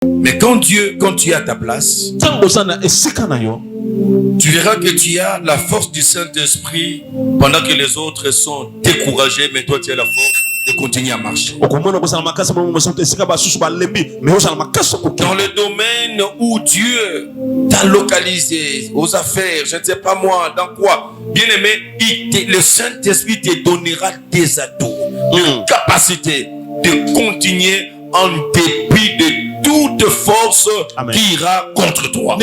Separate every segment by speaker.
Speaker 1: Mais quand tu es à ta place, tu verras que tu as la force du Saint-Esprit pendant que les autres sont découragés, mais toi tu as la force de continuer à marcher. Dans le domaine où Dieu t'a localisé, aux affaires, je ne sais pas moi, dans quoi, bien aimé, le Saint-Esprit te donnera des atouts, une capacité de continuer en dépit de toute force qui ira contre toi.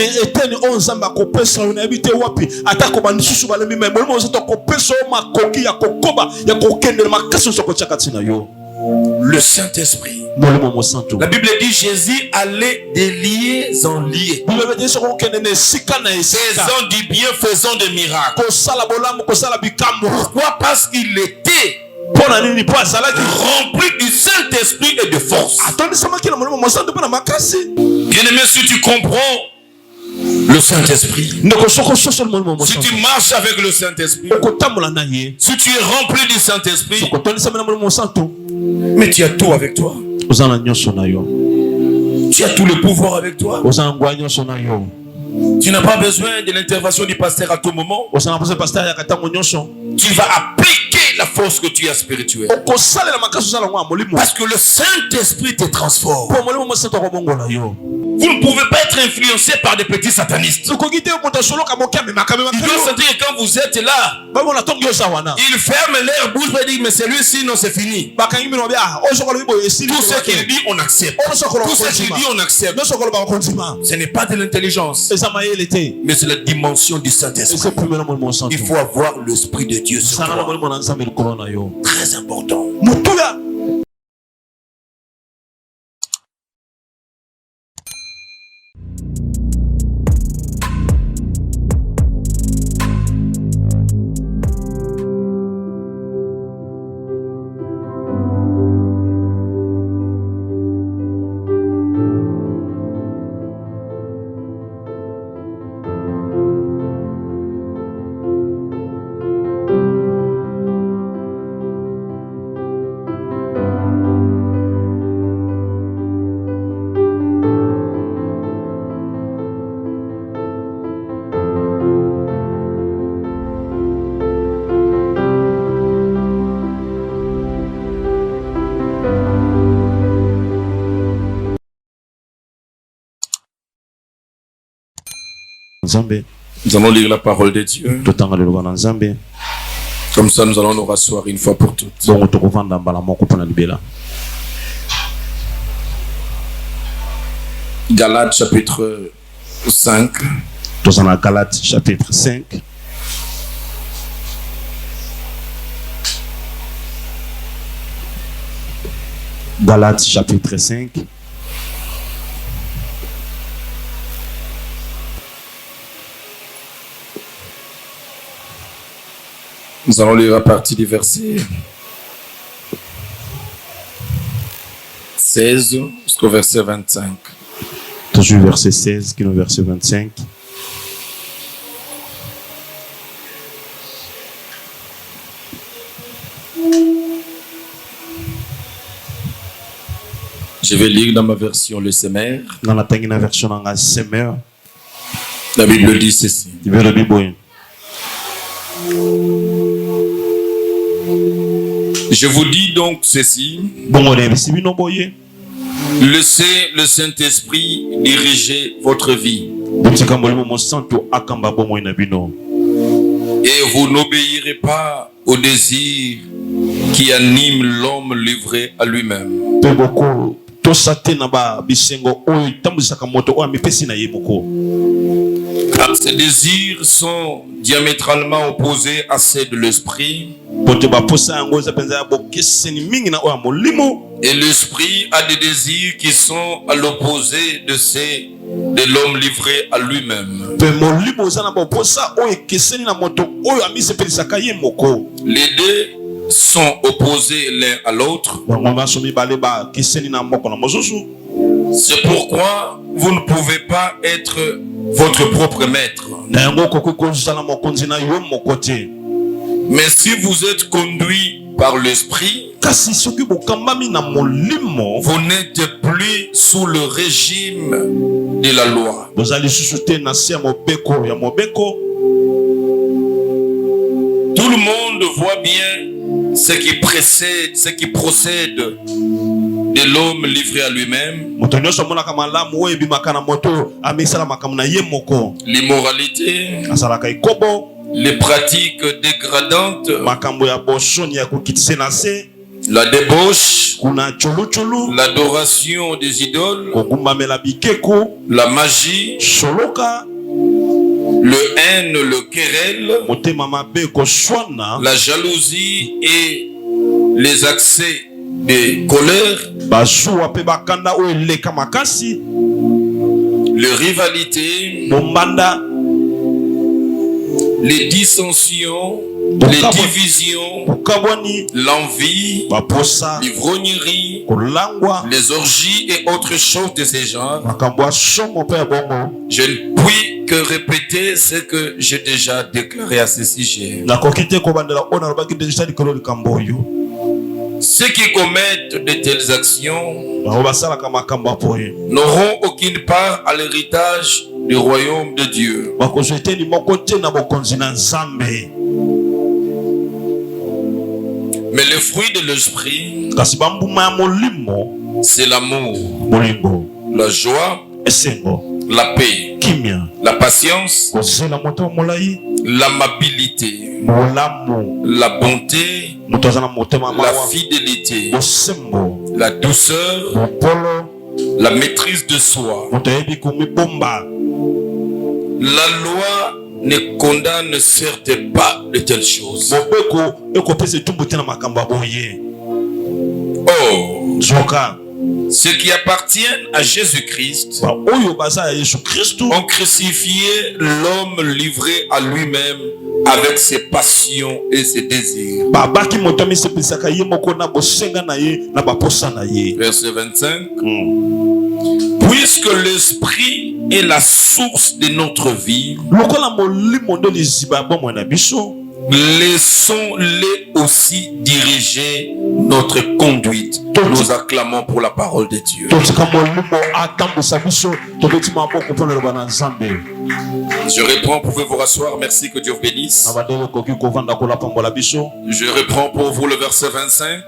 Speaker 1: Le Saint-Esprit. La Bible dit Jésus allait de lieux en lieux, faisant du bien, faisant des miracles. Pourquoi? Parce qu'il était rempli du Saint-Esprit et de force. Bien-aimé, si tu comprends le Saint-Esprit, si tu marches avec le Saint-Esprit, si tu es rempli du Saint-Esprit, mais tu as tout avec toi. Tu as tout le pouvoir avec toi. Tu n'as pas besoin de l'intervention du pasteur à tout moment. Tu vas appliquer la force que tu as spirituelle. Parce que le Saint-Esprit te transforme. Vous ne pouvez pas être influencé par des petits satanistes. Il doit sentir que quand vous êtes là, il ferme leur bouche et dit mais celui-ci non, c'est fini. Tout ce qu'il dit on accepte. Tout ce qu'il dit on accepte. Ce n'est pas de l'intelligence, mais c'est la dimension du Saint-Esprit. Il faut avoir l'Esprit de Dieu sur toi. Très important. Nous allons lire la parole de Dieu. Comme ça, nous allons nous rasseoir une fois pour toutes. Galates chapitre 5.
Speaker 2: Galates chapitre 5. Galates chapitre 5.
Speaker 1: Nous allons lire à partir du verset 16 jusqu'au verset 25.
Speaker 2: Toujours verset 16 qui est le verset 25.
Speaker 1: Je vais lire dans ma version le Semeur.
Speaker 2: Dans la version dans la Semeur.
Speaker 1: La Bible dit ceci. Je vous dis donc ceci. Laissez le Saint-Esprit diriger votre vie. Et vous n'obéirez pas au désir qui anime l'homme livré à lui-même. Car ces désirs sont diamétralement opposés à ceux de l'esprit. Et l'esprit a des désirs qui sont à l'opposé de ceux de l'homme livré à lui-même. Les deux sont opposés l'un à l'autre. C'est pourquoi vous ne pouvez pas être votre propre maître. Mais si vous êtes conduit par l'esprit, vous n'êtes plus sous le régime de la loi. Tout le monde voit bien ce qui précède, ce qui procède de l'homme livré à lui-même. L'immoralité, les pratiques dégradantes, la débauche, l'adoration des idoles, la magie, le haine, le querelle, la jalousie et les accès de colère, les rivalités, les dissensions, les divisions, l'envie, l'ivrognerie, les orgies et autres choses de ces genres. Je ne puis que répéter ce que j'ai déjà déclaré à ce sujet. Ceux qui commettent de telles actions n'auront aucune part à l'héritage du royaume de Dieu. Mais le fruit de l'esprit, c'est l'amour, la joie, la paix, la patience, l'amabilité, la bonté, la fidélité, la douceur, la maîtrise de soi. La loi ne condamne certes pas de telles choses. Oh, ceux qui appartiennent à Jésus-Christ ont crucifié l'homme livré à lui-même avec ses passions et ses désirs. Verset 25. Puisque l'esprit est la source de notre vie, laissons-les aussi diriger notre conduite. Nous acclamons pour la parole de Dieu. Je reprends, pouvez vous rasseoir. Merci, que Dieu vous bénisse. Je reprends pour vous le verset 25.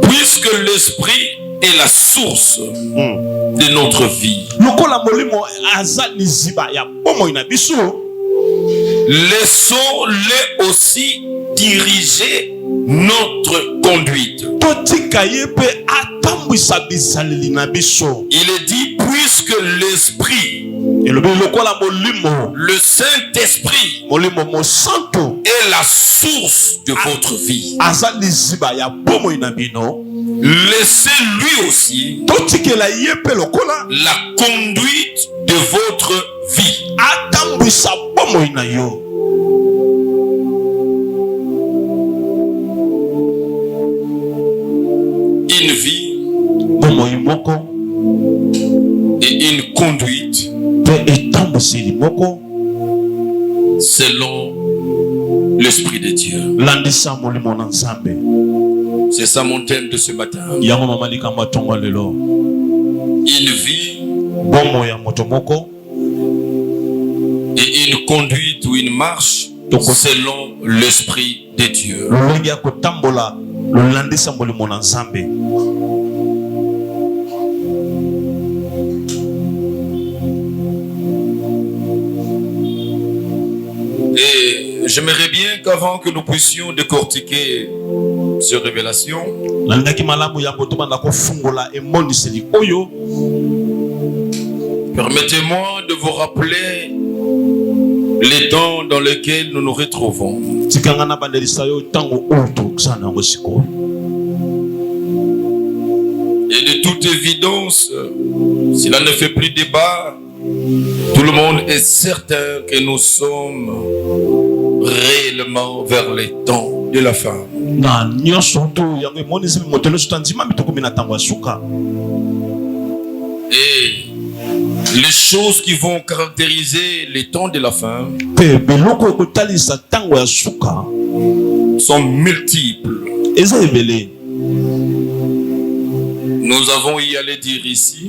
Speaker 1: Puisque l'esprit est la source de notre vie, laissons-les aussi diriger notre conduite. Il est dit, puisque l'esprit, le Saint-Esprit est la source de votre vie, laissez-lui aussi la conduite de votre vie. Une vie et une conduite selon l'Esprit de Dieu. C'est ça mon thème de ce matin. Une vie et une conduite ou une marche selon l'Esprit de Dieu. Et j'aimerais bien qu'avant que nous puissions décortiquer cette révélation, permettez-moi de vous rappeler les temps dans lesquels nous nous retrouvons. Et de toute évidence, cela ne fait plus débat. Tout le monde est certain que nous sommes réellement vers les temps de la fin. Et Les choses qui vont caractériser les temps de la fin sont multiples. Nous avons y aller dire ici.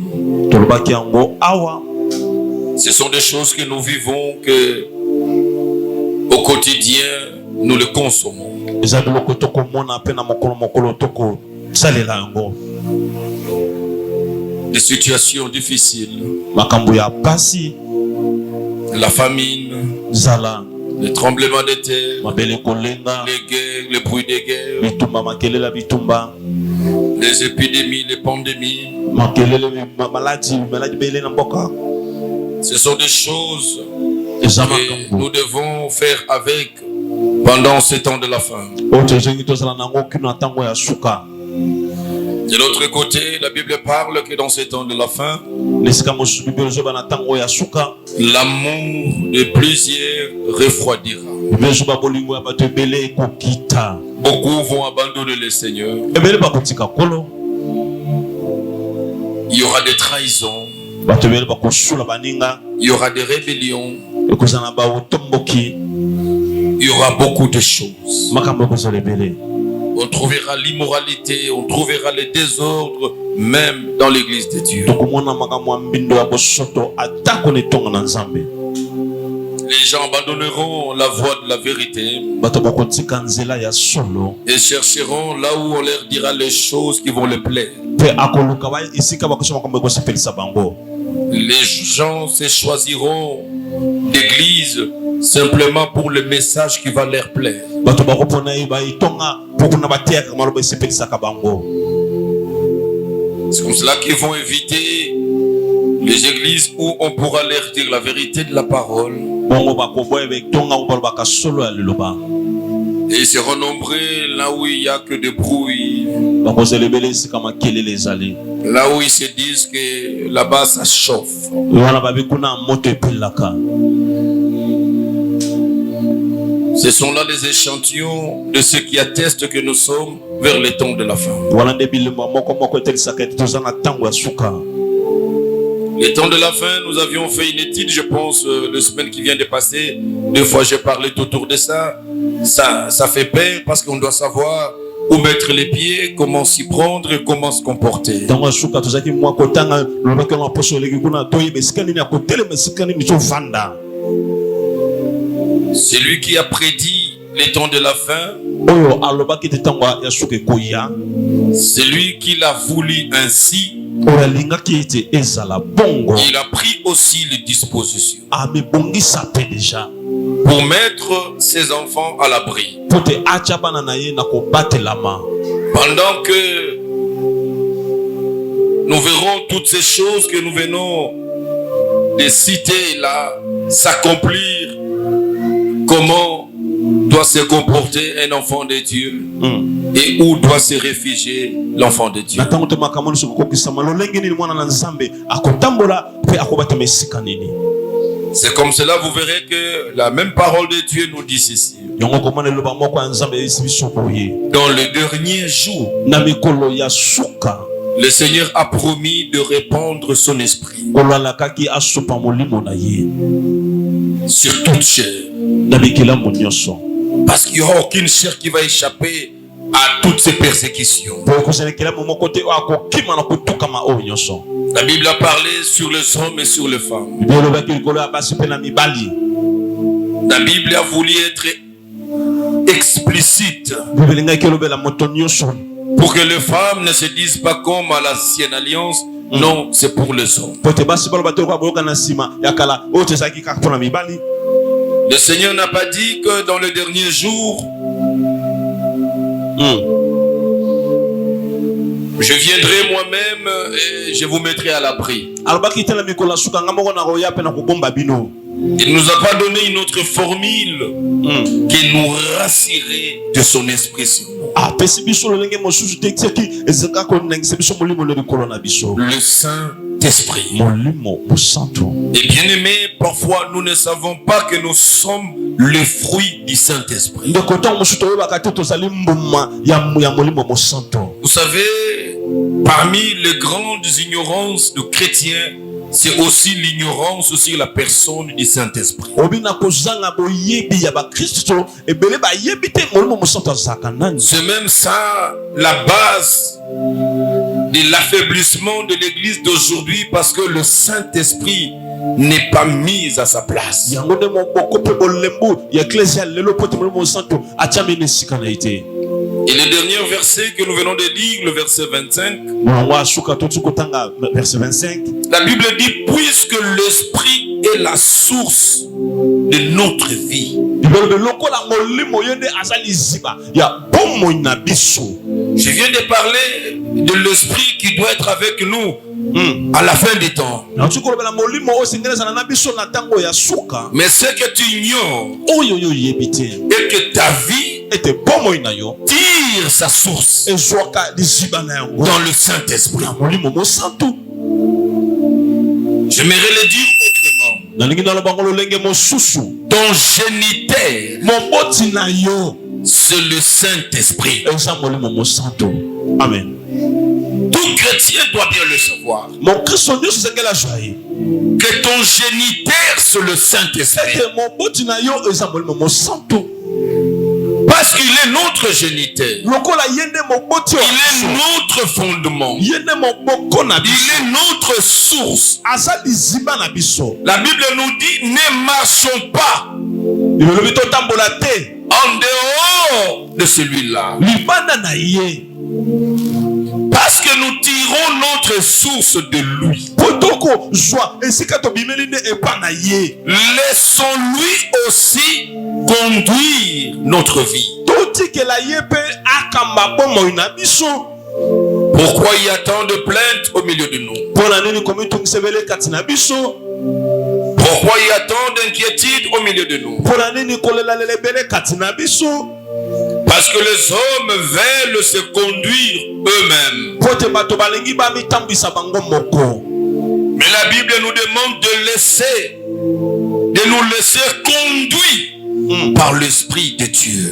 Speaker 1: Ce sont des choses que nous vivons, que au quotidien nous les consommons. Des situations difficiles, la famine, les tremblements de terre, les guerres, les bruits des guerres, les épidémies, les pandémies. Ce sont des choses que nous devons faire avec pendant ce temps de la fin. De l'autre côté, la Bible parle que dans ce temps de la fin, l'amour de plusieurs refroidira. Beaucoup vont abandonner le Seigneur. Il y aura des trahisons. Il y aura des rébellions. Il y aura beaucoup de choses. On trouvera l'immoralité, on trouvera les désordres, même dans l'église de Dieu. Les gens abandonneront la voie de la vérité et chercheront là où on leur dira les choses qui vont les plaire. Les gens se choisiront d'église simplement pour le message qui va leur plaire. C'est comme cela qu'ils vont éviter les églises où on pourra leur dire la vérité de la parole. Et ils seront nombreux là où il n'y a que des bruits. Là où ils se disent que là-bas ça chauffe. Ce sont là les échantillons de ce qui atteste que nous sommes vers les temps de la fin. Les temps de la fin, nous avions fait une étude, je pense, la semaine qui vient de passer. 2 fois j'ai parlé autour de ça. Ça fait peur parce qu'on doit savoir où mettre les pieds, comment s'y prendre et comment se comporter. C'est lui qui a prédit les temps de la fin. C'est lui qui l'a voulu ainsi. Il a pris aussi les dispositions pour mettre ses enfants à l'abri. Pendant que nous verrons toutes ces choses que nous venons de citer là s'accomplir, comment doit se comporter un enfant de Dieu et où doit se réfugier l'enfant de Dieu. C'est comme cela, vous verrez que la même parole de Dieu nous dit ceci. Dans le dernier jour, le Seigneur a promis de répandre son esprit sur toute chair. Parce qu'il n'y aura aucune chair qui va échapper à toutes ces persécutions. La Bible a parlé sur les hommes et sur les femmes. La Bible a voulu être explicite pour que les femmes ne se disent pas comme à l'ancienne alliance. Non, c'est pour les hommes. Le Seigneur n'a pas dit que dans le dernier jour, je viendrai moi-même et je vous mettrai à l'abri. Il ne nous a pas donné une autre formule qui nous rassurerait de son esprit sur nous. Le Saint-Esprit. Et bien aimé, parfois nous ne savons pas que nous sommes le fruit du Saint-Esprit. Vous savez, parmi les grandes ignorances de chrétiens, c'est aussi l'ignorance sur la personne du Saint-Esprit. C'est même ça la base de l'affaiblissement de l'église d'aujourd'hui, parce que le Saint-Esprit n'est pas mis à sa place. Et le dernier verset que nous venons de lire, le verset 25, la Bible dit: puisque l'Esprit est la source de notre vie. Je viens de parler de l'Esprit qui doit être avec nous à la fin des temps. Mais ce que tu ignores est que ta vie tire sa source dans le Saint-Esprit. J'aimerais le dire autrement. Ton géniteur, c'est le Saint-Esprit.
Speaker 2: Amen.
Speaker 1: Tout chrétien doit bien le savoir. Que ton géniteur, c'est le Saint-Esprit. Parce qu'il est notre géniteur. Il est notre fondement. Il est notre source. La Bible nous dit: ne marchons pas en dehors de celui-là. Parce que nous tirons notre source de lui. Laissons-lui aussi conduire notre vie. Pourquoi il y a tant de plaintes au milieu de nous? Pourquoi il y a tant d'inquiétudes au milieu de nous? Parce que les hommes veulent se conduire eux-mêmes. Mais la Bible nous demande de nous laisser conduire par l'Esprit de Dieu.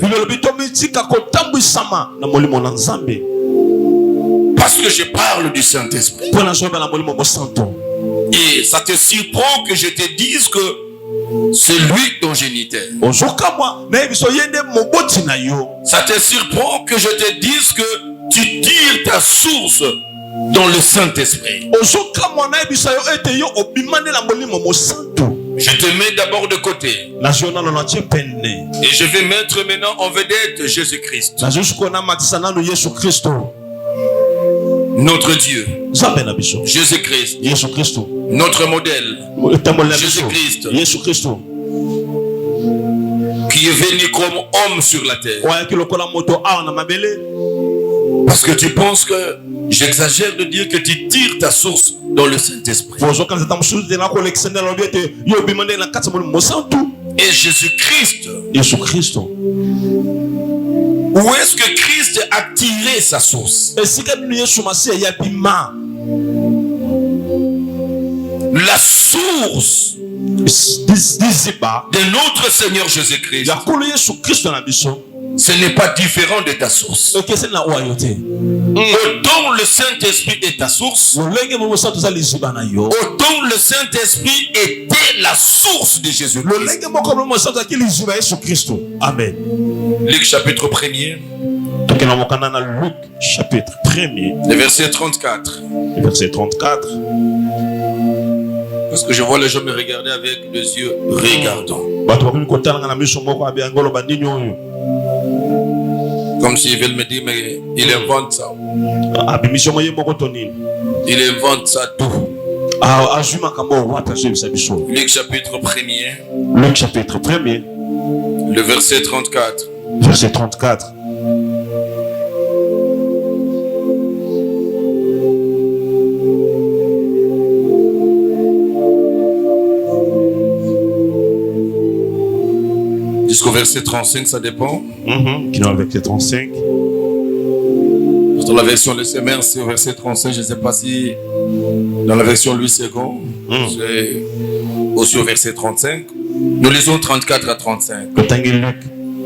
Speaker 1: Parce que je parle du Saint-Esprit. Et ça te surprend que je te dise que c'est lui ton géniteur. Ça te surprend que je te dise que tu tires ta source dans le Saint-Esprit. Je te mets d'abord de côté. Et je vais mettre maintenant en vedette Jésus-Christ. Notre Dieu. Jésus-Christ. Notre modèle. Jésus-Christ. Qui est venu comme homme sur la terre. Parce que tu penses que j'exagère de dire que tu tires ta source dans le Saint-Esprit. Et Jésus-Christ. Où est-ce que Christ a tiré sa source? La source de notre Seigneur Jésus-Christ, ce n'est pas différent de ta source. Autant le Saint-Esprit est ta source, autant le Saint-Esprit était la source de Jésus-Christ.
Speaker 2: Amen.
Speaker 1: Luc chapitre 1er.
Speaker 2: Luc chapitre 1er.
Speaker 1: Le verset 34.
Speaker 2: Le verset 34.
Speaker 1: Parce que je vois les gens me regarder avec des yeux regardants. Comme s'ils veulent me dire, mais il invente ça. Il invente ça tout. Luc chapitre 1er.
Speaker 2: Luc chapitre 1er.
Speaker 1: Le verset 34.
Speaker 2: Verset 34.
Speaker 1: Jusqu'au verset 35, ça dépend.
Speaker 2: Qui est dans le verset 35.
Speaker 1: Dans la version Le Semeur, c'est au verset 35. Je ne sais pas si dans la version Louis II, c'est aussi au verset 35. Nous lisons 34 à 35.
Speaker 2: Le Luc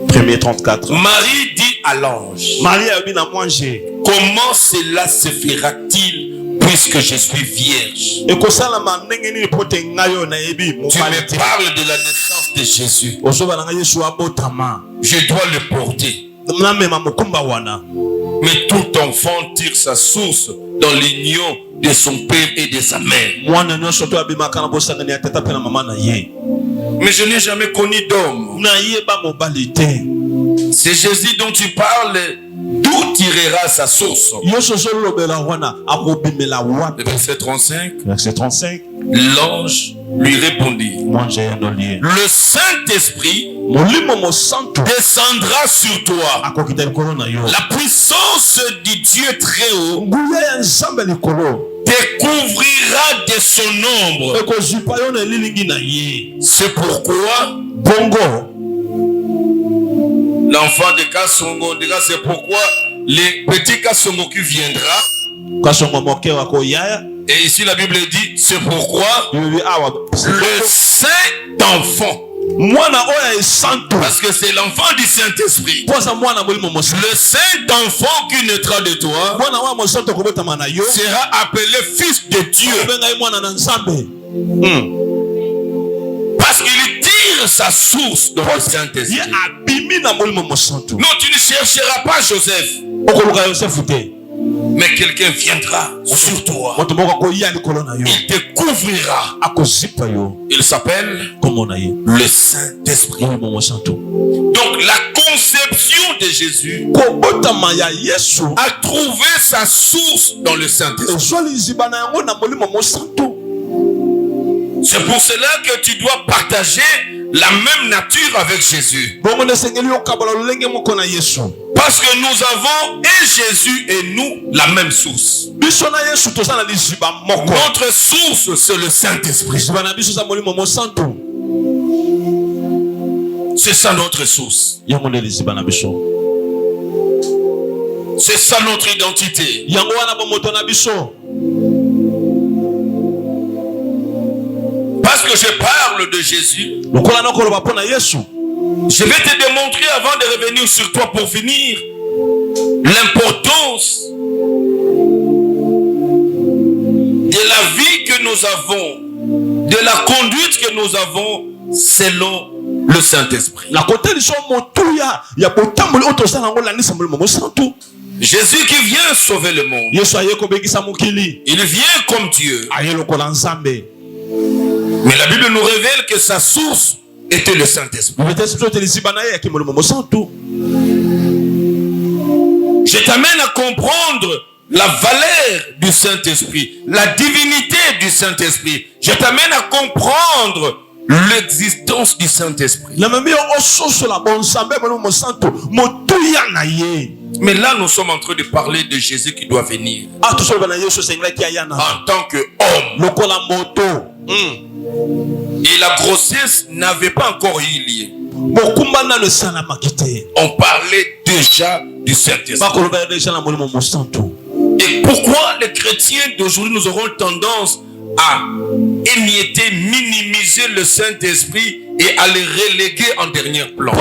Speaker 2: 1er 34.
Speaker 1: Marie dit à l'ange:
Speaker 2: Marie a bien à manger.
Speaker 1: Comment cela se fera-t-il puisque je suis vierge. Tu me parles de la naissance de Jésus. Je dois le porter. Mais tout enfant tire sa source dans l'union de son père et de sa mère. Mais je n'ai jamais connu d'homme. C'est Jésus dont tu parles. D'où tirera sa source? Le verset 35. L'ange lui répondit: le Saint-Esprit descendra sur toi. La puissance du Dieu très haut découvrira de son ombre. C'est pourquoi l'enfant de Kasongo dira, c'est pourquoi les petits Kasongo qui viendra. Et ici la Bible dit, c'est pourquoi le saint enfant. Parce que c'est l'enfant du Saint-Esprit. Le saint enfant qui naîtra de toi sera appelé fils de Dieu. Parce qu'il tire sa source dans le Saint-Esprit. Non, tu ne chercheras pas Joseph. Mais quelqu'un viendra sur toi. Il découvrira. Il s'appelle le Saint-Esprit. Donc la conception de Jésus a trouvé sa source dans le Saint-Esprit. C'est pour cela que tu dois partager la même nature avec Jésus. Parce que nous avons, et Jésus et nous, la même source. Notre source, c'est le Saint-Esprit. C'est ça notre source. C'est ça notre identité. Parce que je parle de Jésus, je vais te démontrer avant de revenir sur toi pour finir l'importance de la vie que nous avons, de la conduite que nous avons selon le Saint-Esprit. Jésus qui vient sauver le monde, il vient comme Dieu. Mais la Bible nous révèle que sa source était le Saint-Esprit. Je t'amène à comprendre la valeur du Saint-Esprit, la divinité du Saint-Esprit. Je t'amène à comprendre l'existence du Saint-Esprit. Mais là, nous sommes en train de parler de Jésus qui doit venir en tant qu'homme. Et la grossesse n'avait pas encore eu lieu. On parlait déjà du Saint-Esprit. Et pourquoi les chrétiens d'aujourd'hui nous auront tendance à émietter, minimiser le Saint-Esprit et à le reléguer en dernier plan?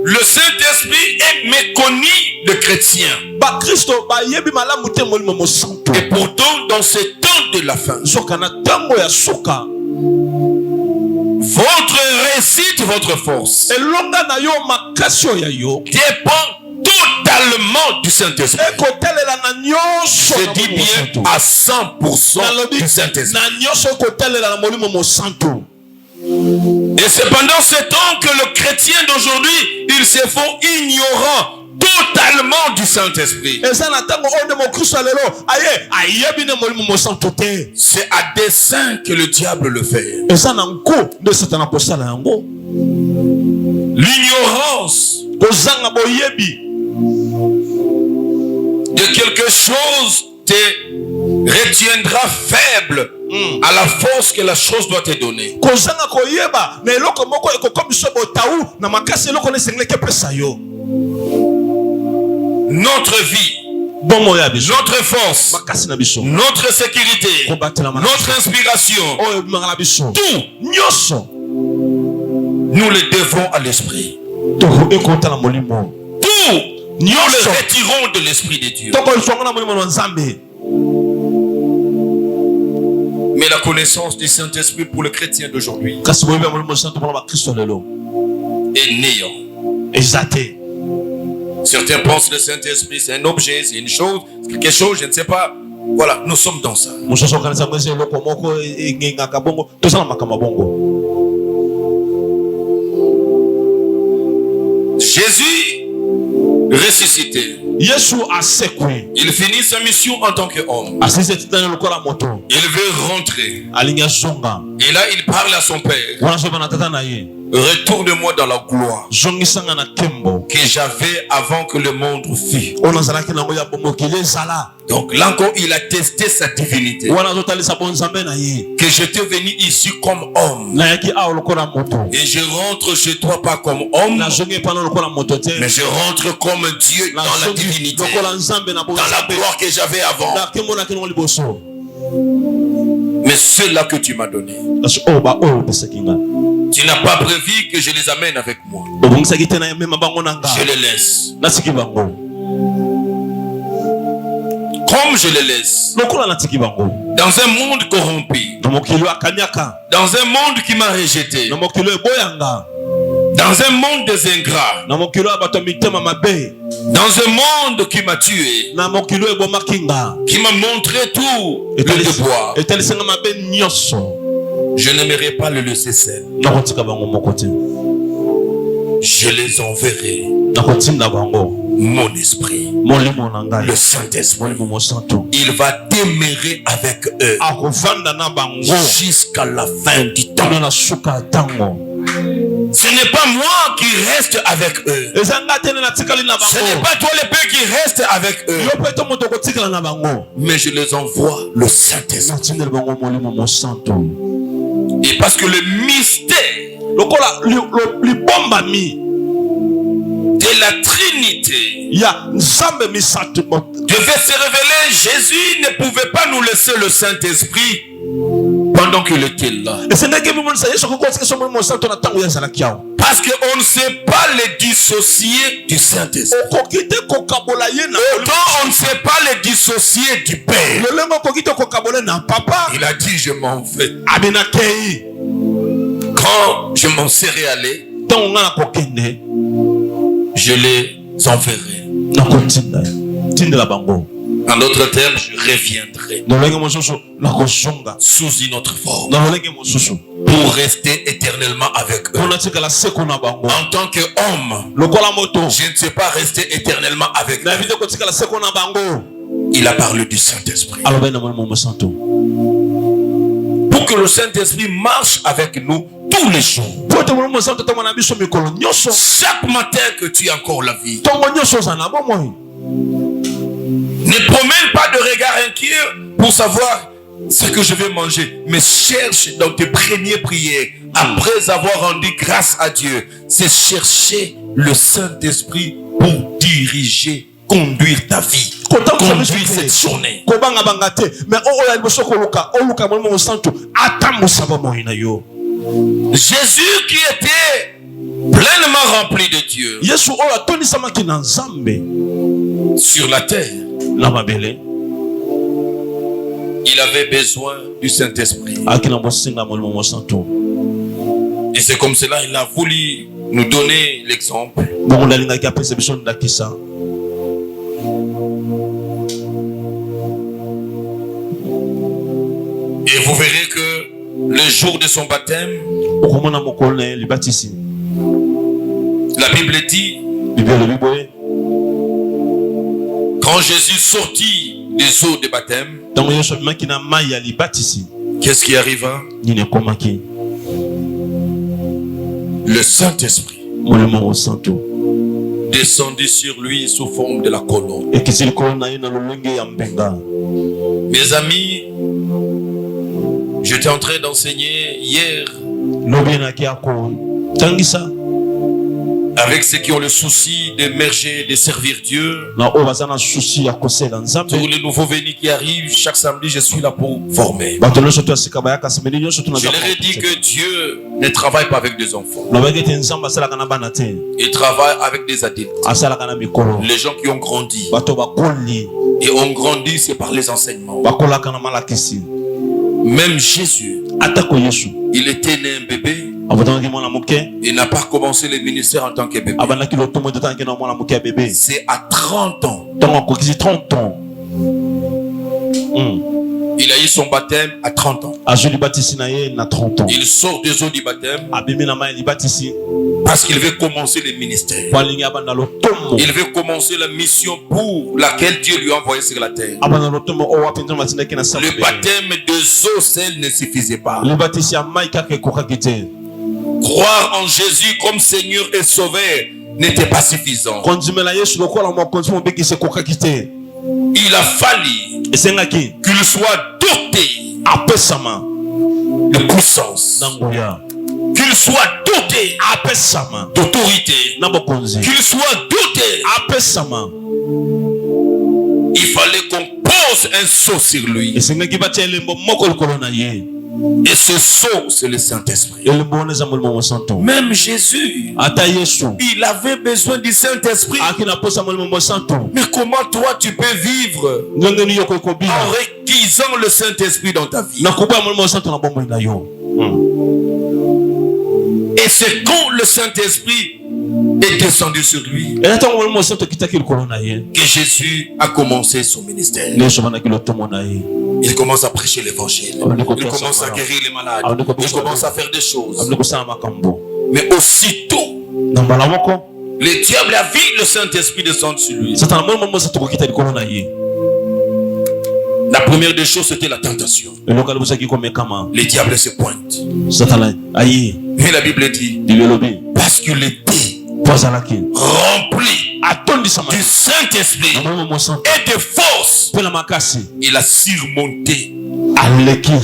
Speaker 1: Le Saint-Esprit est méconnu des chrétiens. Et pourtant, dans ce temps de la fin, votre réussite, votre force dépend totalement du Saint-Esprit. Je dis bien à 100% du Saint-Esprit. Et c'est pendant ce temps que le chrétien d'aujourd'hui, ils se font ignorants totalement du Saint-Esprit. C'est à dessein que le diable le fait. L'ignorance de quelque chose te retiendra faible à la force que la chose doit te donner. Notre vie, notre force, notre sécurité, notre inspiration, tout, nous le devons à l'esprit. Tout nous le retirons de l'esprit de Dieu. Mais la connaissance du Saint-Esprit pour le chrétien d'aujourd'hui est néant. Certains pensent que le Saint-Esprit c'est un objet, c'est une chose, c'est quelque chose, je ne sais pas. Voilà, nous sommes dans ça. Jésus ressuscité. Il finit sa mission en tant qu'homme. Il veut rentrer. Et là, il parle à son père. Retourne-moi dans la gloire que j'avais avant que le monde fût. Donc là encore, il a testé sa divinité. Que j'étais venu ici comme homme. Et je rentre chez toi pas comme homme, mais je rentre comme Dieu dans la divinité, dans la gloire que j'avais avant. Mais ceux-là que tu m'as donné, tu n'as pas prévu que je les amène avec moi. Je les laisse. Comme je les laisse dans un monde corrompu, dans un monde qui m'a rejeté, dans un monde des ingrats, dans un monde qui m'a tué, qui m'a montré tout le devoir. Je n'aimerais pas le laisser seul. Je les enverrai. Mon esprit, le Saint-Esprit, il va demeurer avec eux jusqu'à la fin du temps. Ce n'est pas moi qui reste avec eux. Ce n'est pas toi le Père qui reste avec eux. Mais je les envoie le Saint-Esprit. Et parce que le mystère de la Trinité devait se révéler. Jésus ne pouvait pas nous laisser le Saint-Esprit pendant qu'il était là. Parce qu'on ne sait pas les dissocier du Saint-Esprit. Autant on ne sait pas les dissocier du Père. Il a dit je m'en vais. Quand je m'en serai allé, je les enverrai. En d'autres termes, je reviendrai sous une autre forme pour rester éternellement avec eux. En tant qu'homme, je ne sais pas rester éternellement avec eux. Il a parlé du Saint-Esprit. Pour que le Saint-Esprit marche avec nous tous les jours. Chaque matin que tu as encore la vie, ne promène pas de regard inquiet pour savoir ce que je vais manger, mais cherche dans tes premières prières, après avoir rendu grâce à Dieu, c'est chercher le Saint-Esprit pour diriger, conduire ta vie, conduire cette journée. Jésus qui était pleinement rempli de Dieu sur la terre, il avait besoin du Saint-Esprit. Et c'est comme cela il a voulu nous donner l'exemple. Et vous verrez que le jour de son baptême, la Bible dit, quand Jésus sortit des eaux de baptême, qu'est-ce qui arriva? Le Saint-Esprit descendit sur lui sous forme de la colombe. Mes amis, j'étais en train d'enseigner hier avec ceux qui ont le souci d'émerger, de servir Dieu. Tous les nouveaux venus qui arrivent, chaque samedi, je suis là pour former. Je leur ai dit que Dieu ne travaille pas avec des enfants. Il travaille avec des adultes. Les gens qui ont grandi. Et ont grandi, c'est par les enseignements. Même Jésus, il était né un bébé. Il n'a pas commencé le ministère en tant que bébé. C'est à 30 ans. Il a eu son baptême à 30 ans. Il sort des eaux du baptême parce qu'il veut commencer le ministère. Il veut commencer la mission pour laquelle Dieu lui a envoyé sur la terre. Le baptême des eaux seul ne suffisait pas. Croire en Jésus comme Seigneur et Sauveur n'était pas suffisant. Il a fallu qu'il soit doté de puissance, qu'il soit doté d'autorité, qu'il soit doté. Il fallait qu'on pose un sceau sur lui. Et ce sceau, c'est le Saint-Esprit. Même Jésus, il avait besoin du Saint-Esprit. Mais comment toi tu peux vivre en réquisant le Saint-Esprit dans ta vie? Et c'est quand le Saint-Esprit est descendu sur lui que Jésus a commencé son ministère. Il commence à prêcher l'évangile. Il commence à guérir les malades. Il commence à faire des choses. Mais aussitôt, le diable a vu le Saint-Esprit descendre sur lui. La première des choses, c'était la tentation. Le diable se pointe. Mais la Bible dit, parce qu'il était rempli du Saint-Esprit et de force, il a surmonté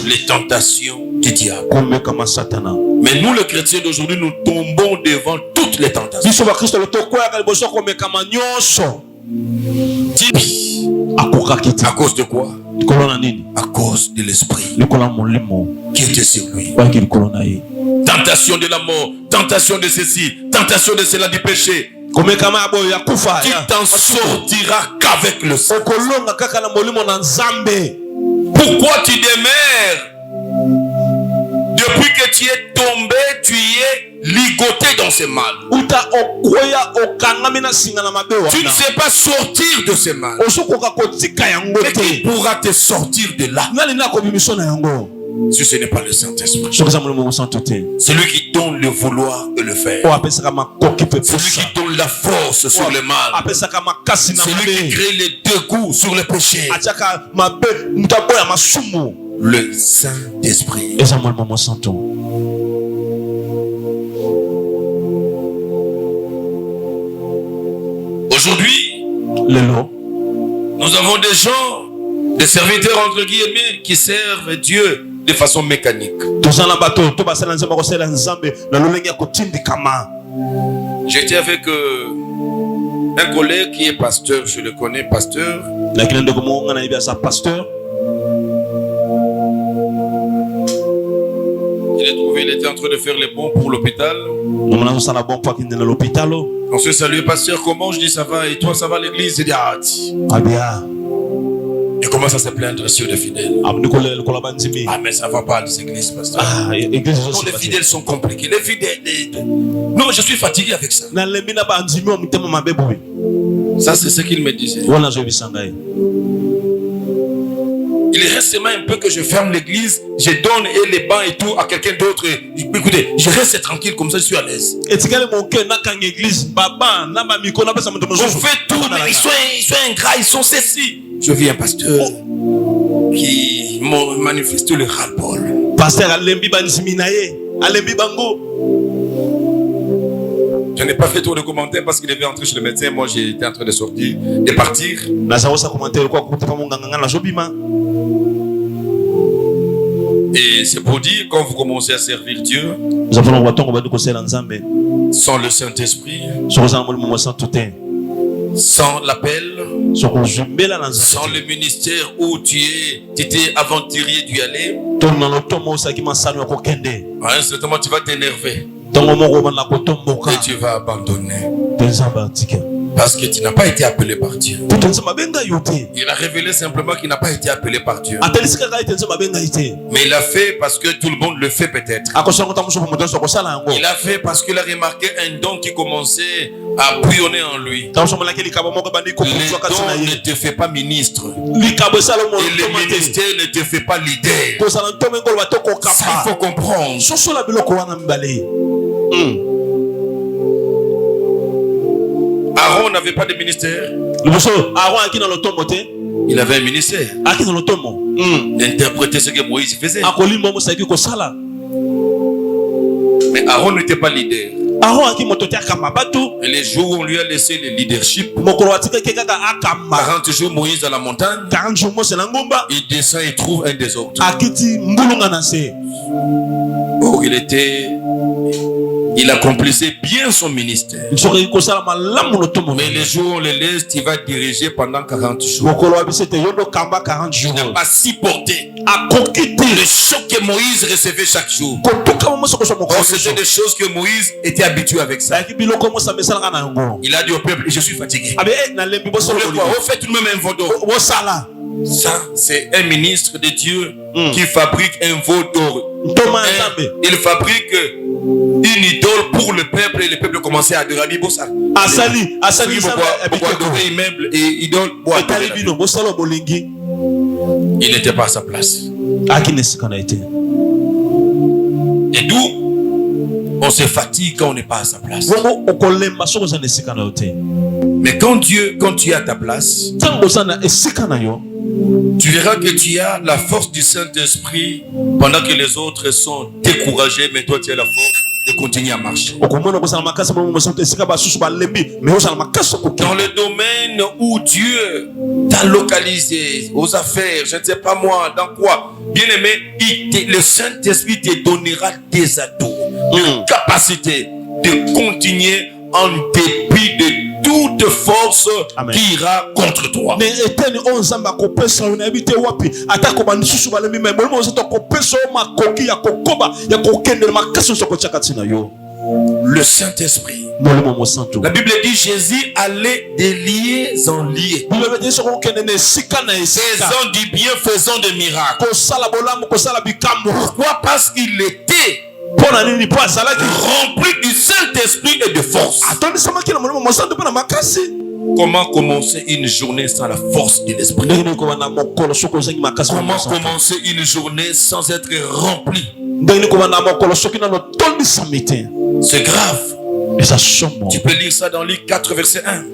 Speaker 1: les tentations du diable. Mais nous, les chrétiens d'aujourd'hui, nous tombons devant toutes les tentations. À cause de quoi? À cause de l'esprit qui était sur lui. Tentation de la mort, tentation de ceci, tentation de cela, du péché. Tu t'en sortiras qu'avec le sang. Pourquoi tu demeures? Depuis que tu es tombé, tu es ligoté dans ce mal. Tu ne sais pas sortir de ce mal. Mais qui pourra te sortir de là si ce n'est pas le Saint-Esprit? Celui qui donne le vouloir et le faire. Celui qui donne la force sur le mal. Celui qui crée les dégoûts sur le péché. Le Saint-Esprit. Aujourd'hui, nous avons des gens, des serviteurs entre guillemets, qui servent Dieu de façon mécanique. J'étais avec un collègue qui est pasteur, je le connais, pasteur. Il est trouvé, il était en train de faire les bons pour l'hôpital. On se salue, pasteur, comment? Je dis ça va, et toi ça va l'église? Il dit ah, il commence à se plaindre sur les fidèles. Ah mais ça va pas les églises, pasteur. Les fidèles sont compliqués. Les fidèles. Non, je suis fatigué avec ça. Ça c'est ce qu'il me disait. Il reste seulement un peu que je ferme l'église, je donne les bancs et tout à quelqu'un d'autre. Écoutez, je reste tranquille comme ça, je suis à l'aise. On fait tout, mais ils sont ingrats, ils sont ceci. Je vis un pasteur qui m'a manifesté le ras-le-bol. Pasteur Alembi Banziminaye, Alembi Bango. Je n'ai pas fait trop de commentaires parce qu'il devait entrer chez le médecin. Moi, j'étais en train de sortir, de partir. Et c'est pour dire, quand vous commencez à servir Dieu, sans le Saint-Esprit, sans l'appel, sans le ministère où tu étais aventurier d'y aller, certainement tu vas t'énerver et tu vas abandonner. Parce que tu n'as pas été appelé par Dieu. Il a révélé simplement qu'il n'a pas été appelé par Dieu. Mais il a fait parce que tout le monde le fait peut-être. Il a fait parce qu'il a remarqué un don qui commençait à bouillonner en lui. Les dons ne te fait pas ministre. Et le ministère ne te fait pas leader. Ça, il faut comprendre. Aaron n'avait pas de ministère. Il avait un ministère. D'interpréter ce que Moïse faisait. Mais Aaron n'était pas leader. Et les jours où on lui a laissé le leadership, 40 jours Moïse dans la montagne, il descend et trouve un désordre. Oh, il accomplissait bien son ministère. Mais les jours où on le laisse, il va diriger pendant 40 jours. Il n'a pas supporté le choc que Moïse recevait chaque jour. C'était des choses que Moïse était habitué avec ça. Il a dit au peuple, je suis fatigué. Vous faites tout de même un veau d'or. Ça, c'est un ministre de Dieu qui fabrique un veau d'or. Il fabrique une idole pour le peuple et le peuple commençait à adorer. Il n'était pas à sa place. Et d'où on se fatigue quand on n'est pas à sa place. Mais quand tu es à ta place, tu verras que tu as la force du Saint-Esprit pendant que les autres sont découragés, mais toi tu as la force de continuer à marcher. Dans le domaine où Dieu t'a localisé, aux affaires, je ne sais pas moi, dans quoi, bien aimé, le Saint-Esprit te donnera des atouts, une capacité de continuer en dépit de toute force qui ira contre toi. Le Saint-Esprit. La Bible dit Jésus allait de lieux en lieux, faisant du bien, faisant des miracles. Pourquoi? Parce qu'il était rempli du Saint-Esprit et de force. Comment commencer une journée sans la force de l'Esprit? Comment commencer une journée sans être rempli? C'est grave. Tu peux lire ça dans Luc 4 verset 1.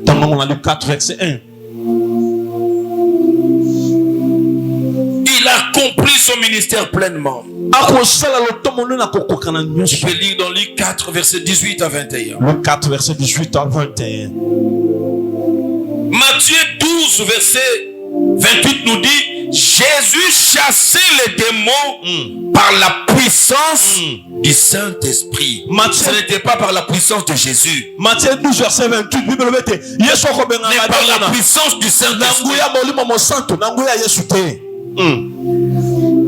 Speaker 1: Il a accompli son ministère pleinement. Tu peux lire dans Luc 4 verset 18 à 21. Matthieu 12 verset 28 nous dit Jésus chassait les démons par la puissance du Saint-Esprit. Ce n'était pas par la puissance de Jésus. Matthieu 12 verset 28 mais par la puissance du Saint-Esprit.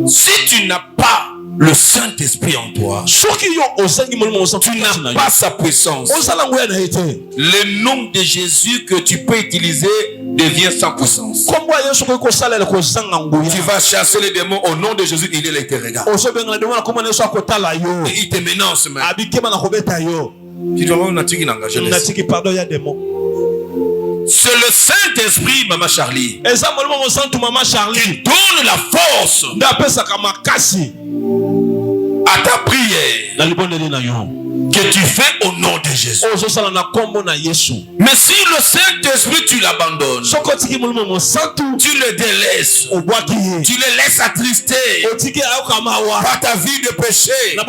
Speaker 1: Si tu n'as pas le Saint-Esprit en toi, tu n'as pas sa puissance. Le nom de Jésus que tu peux utiliser devient sans puissance. Tu vas chasser les démons au nom de Jésus, il est là, il te regarde. Et il te menace même. Tu dois avoir une attitude d'engagement. C'est le Saint-Esprit, Maman Charlie, qui donne la force à ta prière que tu fais au nom de Jésus. Mais si le Saint-Esprit tu l'abandonnes, tu le délaisses, tu le laisses attrister par ta vie de péché, tes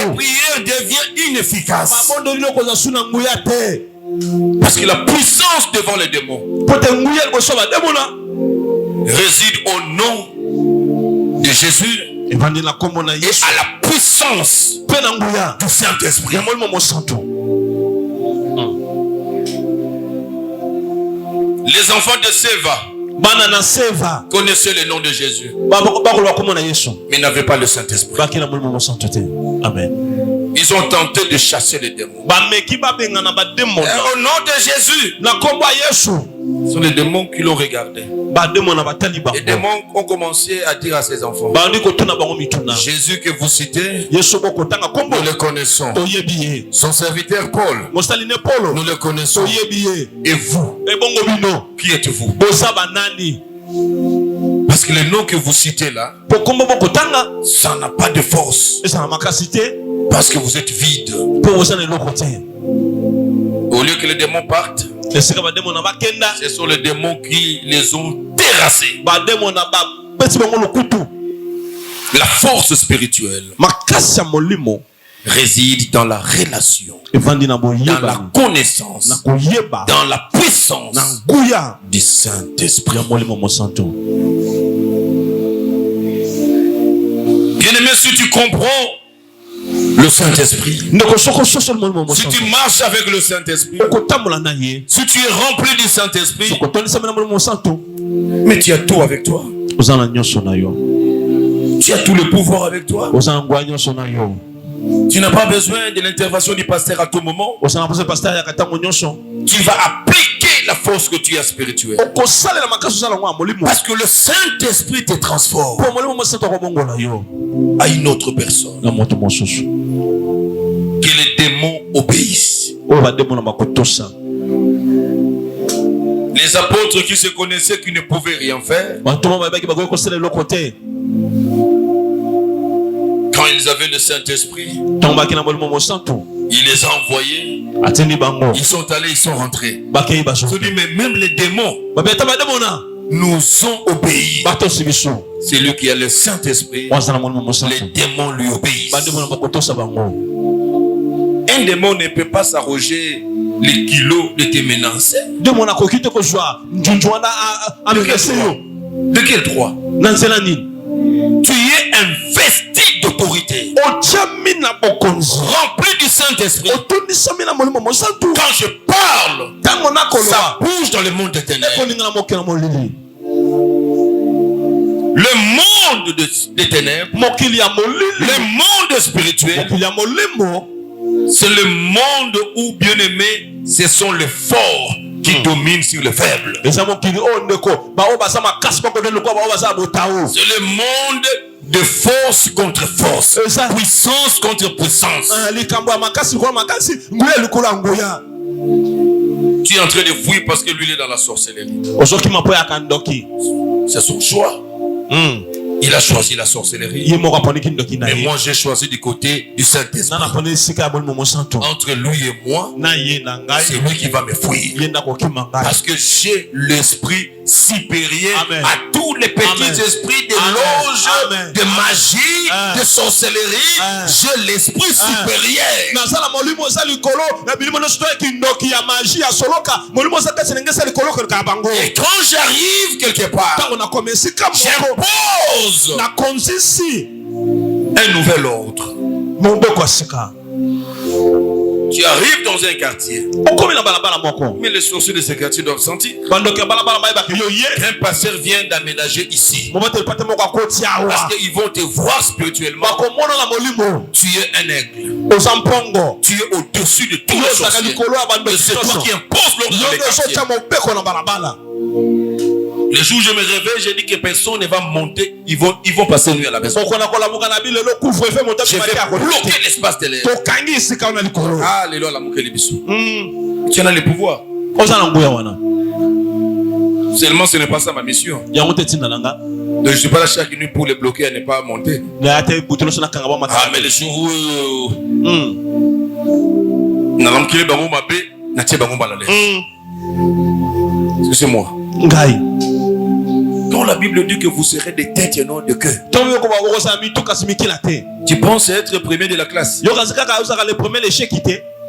Speaker 1: prières deviennent inefficaces. Parce que la puissance devant les démons réside au nom de Jésus et à la puissance du Saint-Esprit. Les enfants de Séva connaissaient le nom de Jésus, mais n'avaient pas le Saint-Esprit.
Speaker 3: Amen.
Speaker 1: Ils ont tenté de chasser les démons. Au nom de Jésus, ce sont les démons qui l'ont regardé. Les démons ont commencé à dire à ses enfants, Jésus que vous citez, nous le connaissons. Son serviteur Paul, nous le connaissons. Et vous, qui êtes-vous? Parce que le nom que vous citez là, ça n'a pas de force. Parce que vous êtes vide. Au lieu que les démons partent, ce sont les démons qui les ont terrassés. La force spirituelle réside dans la relation, dans la connaissance, dans la puissance du Saint-Esprit. Bien-aimé, si tu comprends le Saint-Esprit, si tu marches avec le Saint-Esprit, si tu es rempli du Saint-Esprit, mais tu as tout avec toi. Tu as tout le pouvoir avec toi. Tu n'as pas besoin de l'intervention du pasteur à tout moment. Tu vas appliquer la force que tu as spirituelle. Parce que le Saint-Esprit te transforme à une autre personne. Que les démons obéissent. Les apôtres qui se connaissaient, qui ne pouvaient rien faire, quand ils avaient le Saint-Esprit, il les a envoyés. Ils sont allés, ils sont rentrés. Ils se dit, mais même les démons nous ont obéi. C'est lui qui a le Saint-Esprit. Les démons lui obéissent. Un démon ne peut pas s'arroger les kilos de tes menaces. De quel droit? Tu es investi d'autorité, rempli du Saint-Esprit. Quand je parle, ça bouge dans le monde des ténèbres. Le monde des ténèbres, le monde spirituel, c'est le monde où, bien aimé, ce sont les forts qui dominent sur les faibles. C'est le monde de force contre force, puissance contre puissance. Tu es en train de fuir parce que lui il est dans la sorcellerie. C'est son choix. Il a choisi la sorcellerie. Mais moi j'ai choisi du côté du Saint-Esprit. Entre lui et moi, c'est lui qui va me fuir. Parce que j'ai l'esprit supérieur à tous les petits esprits de loge, de magie, de sorcellerie. J'ai l'esprit supérieur. Et quand j'arrive quelque part, j'impose un nouvel ordre. Tu arrives dans un quartier, mais les sorciers de ce quartier doivent sentir qu'un pasteur vient d'aménager ici, parce qu'ils vont te voir spirituellement. Tu es un aigle, tu es au-dessus de tous les sorciers. C'est toi qui imposes l'ordre dans les quartiers. Le jour où je me réveille, j'ai dit que personne ne va monter. Ils vont passer nuit à la maison. Je vais bloquer l'espace de l'air. Alléluia. Tu en as le pouvoir. Seulement ce n'est pas ça ma mission. Donc je ne suis pas là chaque nuit pour les bloquer à ne pas monter. Mais le jour où c'est moi. Quand la Bible dit que vous serez des têtes et non de queue, tu penses être premier de la classe.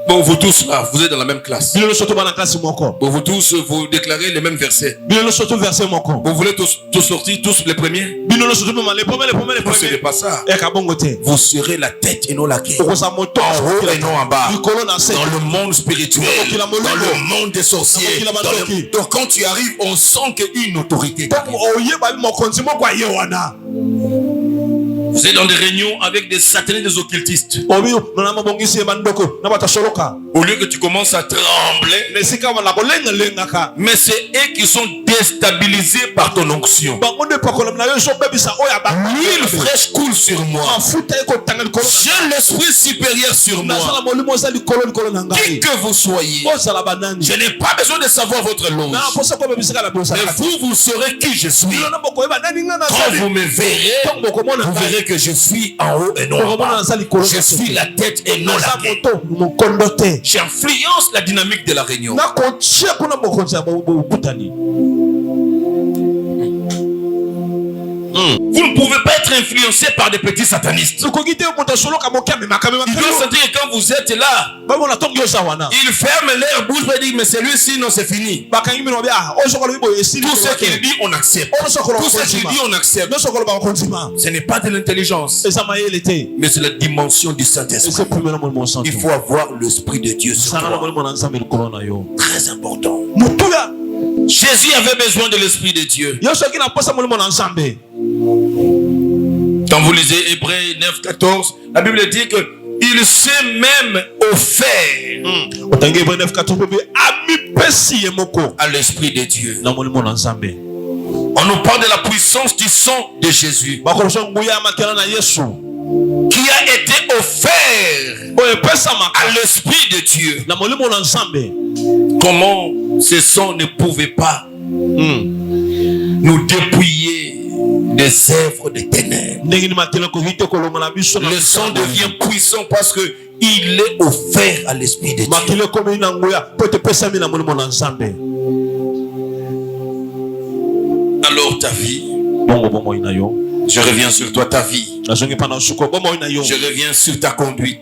Speaker 1: Bon, vous tous là, vous êtes dans la même classe.
Speaker 3: Bino soto bana classe moko.
Speaker 1: Bon, vous tous, vous déclarez les mêmes versets.
Speaker 3: Bino soto verset moko.
Speaker 1: Vous voulez tous sortir, tous les premiers?
Speaker 3: Bino soto mama les premiers.
Speaker 1: Non, ce n'est pas ça.
Speaker 3: E ka bongo te.
Speaker 1: Vous serez la tête et non la queue.
Speaker 3: Okosa moto
Speaker 1: En haut et non en bas.
Speaker 3: Likolo na se.
Speaker 1: Dans le monde spirituel, dans le monde des sorciers. Donc quand tu arrives, on sent qu'il y a une autorité.
Speaker 3: Oye ba mo konzi moko aye wana.
Speaker 1: Vous êtes dans des réunions avec des satanés, des occultistes.
Speaker 3: Obi na mabongisi e bandoko na bata soloka.
Speaker 1: Au lieu que tu commences à trembler,
Speaker 3: Nesika wana kolenga lenga ka.
Speaker 1: mais c'est eux qui sont déstabilisés par ton onction.
Speaker 3: Bango ne pakola na yo so bebisa oya ba.
Speaker 1: L'huile fraîche coule sur moi.
Speaker 3: Afuta eko tanga likolo.
Speaker 1: J'ai l'esprit supérieur sur moi.
Speaker 3: Na sala molimo za likolo na
Speaker 1: Qui
Speaker 3: ngai.
Speaker 1: que vous soyez,
Speaker 3: O sala banani.
Speaker 1: je n'ai pas besoin de savoir votre nom.
Speaker 3: Na posa ko bebisa la bosa.
Speaker 1: Mais vous saurez qui je suis.
Speaker 3: Bino na moko eba nani nga na
Speaker 1: Quand
Speaker 3: sali.
Speaker 1: vous me verrez,
Speaker 3: Tango komona
Speaker 1: vous verrez que je suis en haut et non en bas. Je suis la tête et non la queue. J'influence la dynamique de la réunion. Vous ne pouvez pas être influencé par des petits satanistes. Il doit sentir que quand vous êtes là, ils ferment leur bouche pour dire mais c'est lui, sinon c'est fini. Tout ce qu'il dit, on accepte. Tout ce qu'il dit, on accepte. Ce n'est pas de l'intelligence, mais c'est la dimension du Saint-Esprit. Il faut avoir l'Esprit de Dieu sur toi. Très important. Jésus avait besoin de l'Esprit de Dieu. Quand vous lisez Hébreux 9, 14, la Bible dit que il s'est même offert à l'Esprit de Dieu. On nous parle de la puissance du sang de Jésus qui a été offert à l'Esprit de Dieu. Comment ce sang ne pouvait pas nous dépouiller des œuvres des ténèbres. Le sang devient puissant parce que il est offert à l'Esprit de Dieu. Alors ta vie, je reviens sur toi, ta vie. Je reviens sur ta conduite.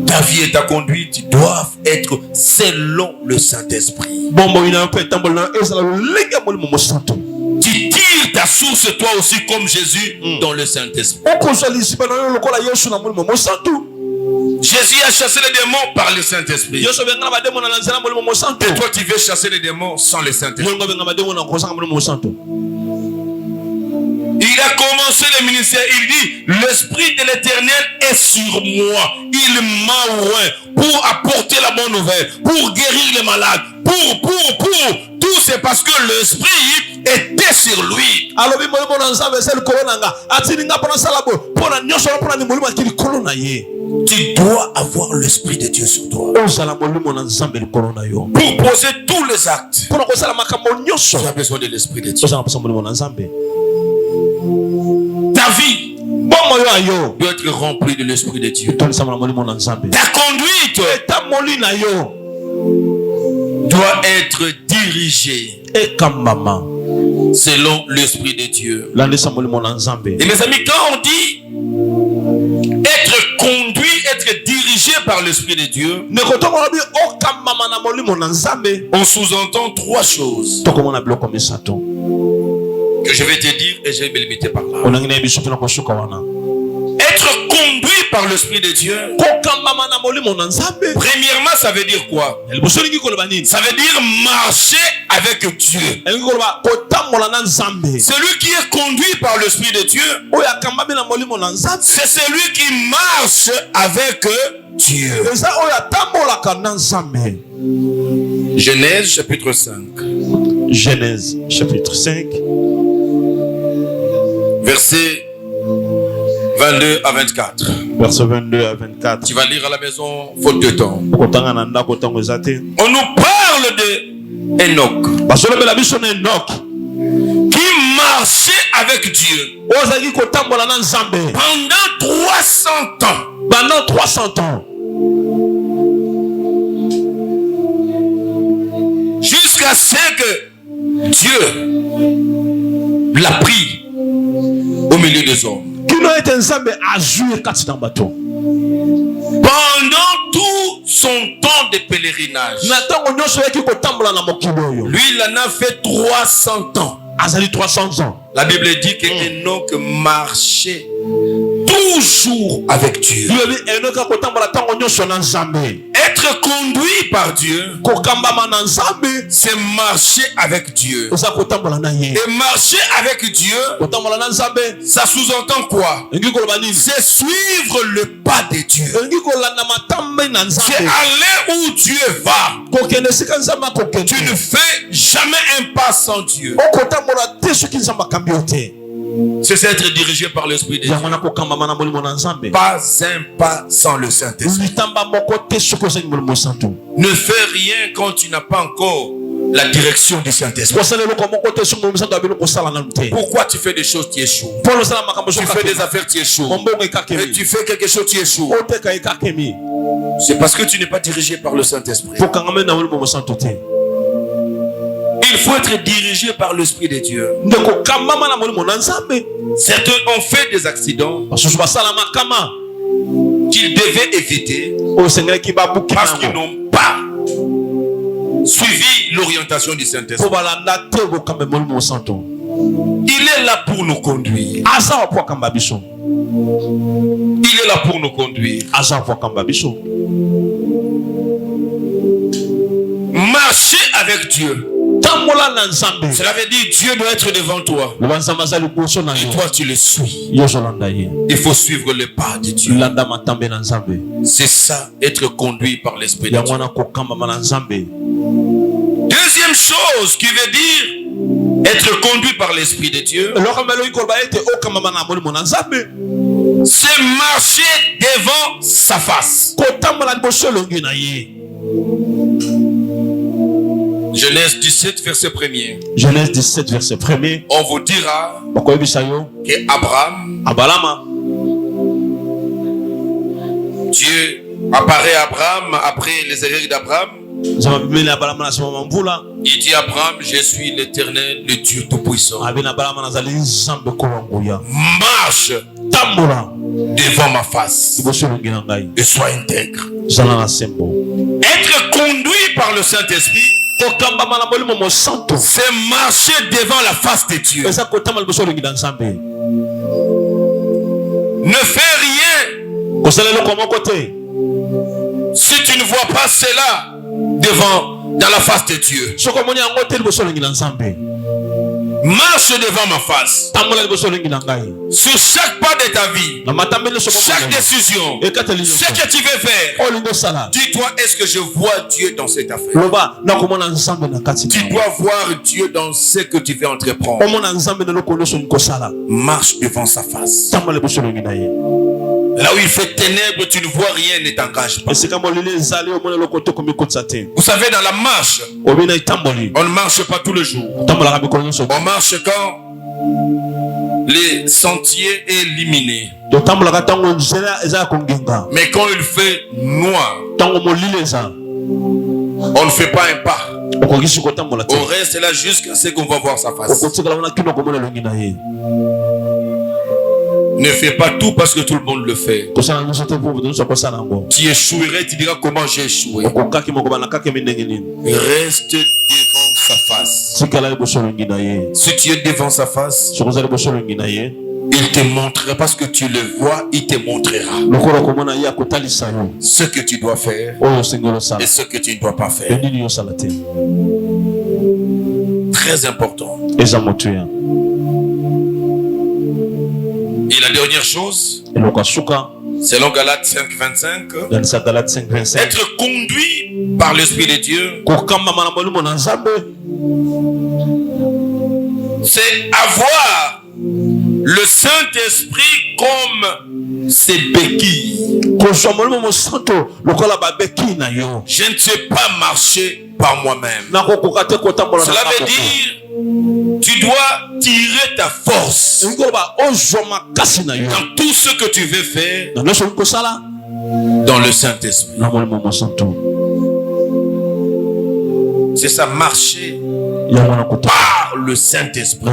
Speaker 1: Ta vie et ta conduite doivent être selon le Saint-Esprit. Tu tires ta source toi aussi comme Jésus dans le Saint-Esprit. Jésus a chassé les démons par le Saint-Esprit. Et toi tu veux chasser les démons sans le Saint-Esprit. Il a commencé le ministère, il dit l'Esprit de l'Éternel est sur moi. Il m'a oint pour apporter la bonne nouvelle, pour guérir les malades, pour. Tout c'est parce que l'Esprit était sur lui. Tu dois avoir l'Esprit de Dieu sur toi pour poser tous les actes. Tu as besoin de l'Esprit de Dieu. Ta vie doit être remplie de l'Esprit de Dieu. Ta conduite doit être dirigée selon l'Esprit de Dieu. Et mes amis, quand on dit être conduit, être dirigé par l'Esprit de Dieu, on sous-entend trois choses que je vais te dire et je vais me limiter par là. Être conduit par l'Esprit de Dieu, premièrement, ça veut dire quoi? Ça veut dire marcher avec Dieu. Celui qui est conduit par l'Esprit de Dieu, c'est celui qui marche avec Dieu. Genèse chapitre 5.
Speaker 3: Genèse chapitre 5.
Speaker 1: Versets 22 à 24.
Speaker 3: Verset 22 à 24.
Speaker 1: Tu vas lire à la maison faute de temps. On nous parle de Enoch qui marchait avec Dieu pendant 300 ans. Jusqu'à ce que Dieu l'a pris au milieu des hommes. Pendant tout son temps de pèlerinage, lui, il en a fait 300 ans.
Speaker 2: 300 ans.
Speaker 1: La Bible dit qu'Enoch marchait toujours avec Dieu. Être conduit par Dieu, c'est marcher avec Dieu. Et marcher avec Dieu, ça sous-entend quoi? C'est suivre le pas de Dieu. C'est aller où Dieu va. Tu ne fais jamais un pas sans Dieu. C'est être dirigé par l'Esprit de Dieu. Pas un pas sans le Saint-Esprit. Ne fais rien quand tu n'as pas encore la direction du Saint-Esprit. Pourquoi tu fais des choses, tu échoues? Tu fais des affaires, tu échoues. Et tu fais quelque chose, tu échoues. C'est parce que tu n'es pas dirigé par le Saint-Esprit. Il faut être dirigé par l'Esprit de Dieu. Certains ont fait des accidents qu'ils devaient éviter parce qu'ils n'ont pas suivi l'orientation du Saint-Esprit. Il est là pour nous conduire. Il est là pour nous conduire. Marcher avec Dieu. Cela veut dire Dieu doit être devant toi. Et toi tu le suis. Il faut suivre le pas de Dieu. C'est ça, être conduit par l'Esprit de Dieu. Deuxième chose qui veut dire être conduit par l'Esprit de Dieu, c'est marcher devant sa face. Genèse 17, verset 1er.
Speaker 2: Genèse 17, verset 1er.
Speaker 1: On vous dira que Abraham, Dieu apparaît à Abraham après les erreurs d'Abraham. Il dit à Abraham, je suis l'Éternel, le Dieu Tout-Puissant. Marche devant ma face et sois intègre. Être conduit par le Saint-Esprit, c'est marcher devant la face de Dieu. Ne fais rien si tu ne vois pas cela dans la face de Dieu. Marche devant ma face. Sur chaque pas de ta vie, chaque décision, ce que tu veux faire, dis-toi, est-ce que je vois Dieu dans cette affaire? Tu dois voir Dieu dans ce que tu veux entreprendre. Marche devant sa face. Là où il fait ténèbres, tu ne vois rien, ne t'engage pas. Vous savez, dans la marche, on ne marche pas tous les jours. On marche quand les sentiers est éliminé. Mais quand il fait noir, on ne fait pas un pas. On reste là jusqu'à ce qu'on va voir sa face. Ne fais pas tout parce que tout le monde le fait. Tu échouerais, tu diras comment j'ai échoué. Reste devant sa face. Si tu es devant sa face, il te montrera, parce que tu le vois, il te montrera ce que tu dois faire et ce que tu ne dois pas faire. Très important. Et la dernière chose, selon Galates 5:25, être conduit par l'Esprit de Dieu, c'est avoir le Saint-Esprit comme ses béquilles. Je ne sais pas marcher par moi-même. Cela veut dire tu dois tirer ta force dans tout ce que tu veux faire dans le Saint-Esprit. C'est ça, marcher par le Saint-Esprit.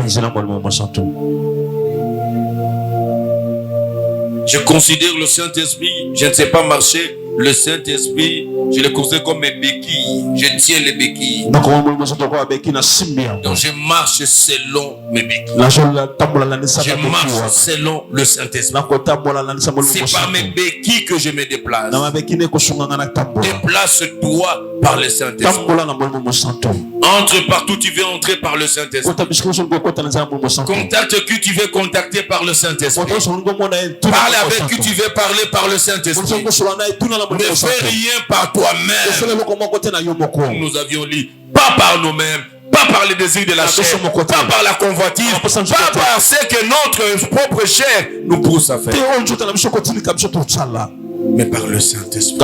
Speaker 1: Je considère le Saint-Esprit je ne sais pas marcher. Le Saint-Esprit, je le considère comme mes béquilles. Je tiens les béquilles. Donc je marche selon mes béquilles. Je marche selon le Saint-Esprit. C'est par mes béquilles que je me déplace. Déplace-toi par le Saint-Esprit. Entre partout, tu veux entrer par le Saint-Esprit. Contacte qui tu veux contacter par le Saint-Esprit. Parle avec qui tu veux parler par le Saint-Esprit. Ne fais rien par toi-même. Nous avions lu, pas par nous-mêmes, pas par les désirs de la chair, pas par la convoitise, pas par ce que notre propre chair nous pousse à faire, mais par le Saint-Esprit.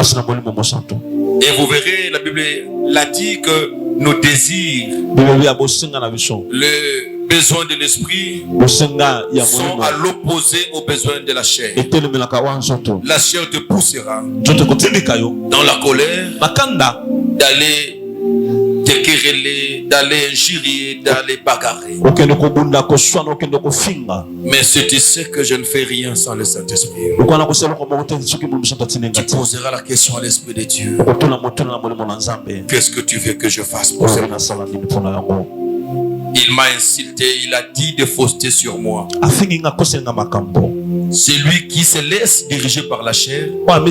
Speaker 1: Et vous verrez, la Bible l'a dit que nos désirs, le besoin de l'esprit sont à l'opposé aux besoins de la chair. La chair te poussera dans la colère, d'aller te quereller, d'aller injurier, d'aller bagarrer. Mais si tu sais que je ne fais rien sans le Saint-Esprit, tu poseras la question à l'Esprit de Dieu. Qu'est-ce que tu veux que je fasse pour ça? Il m'a insulté, il a dit des faussetés sur moi. C'est lui qui se laisse diriger par la chair. La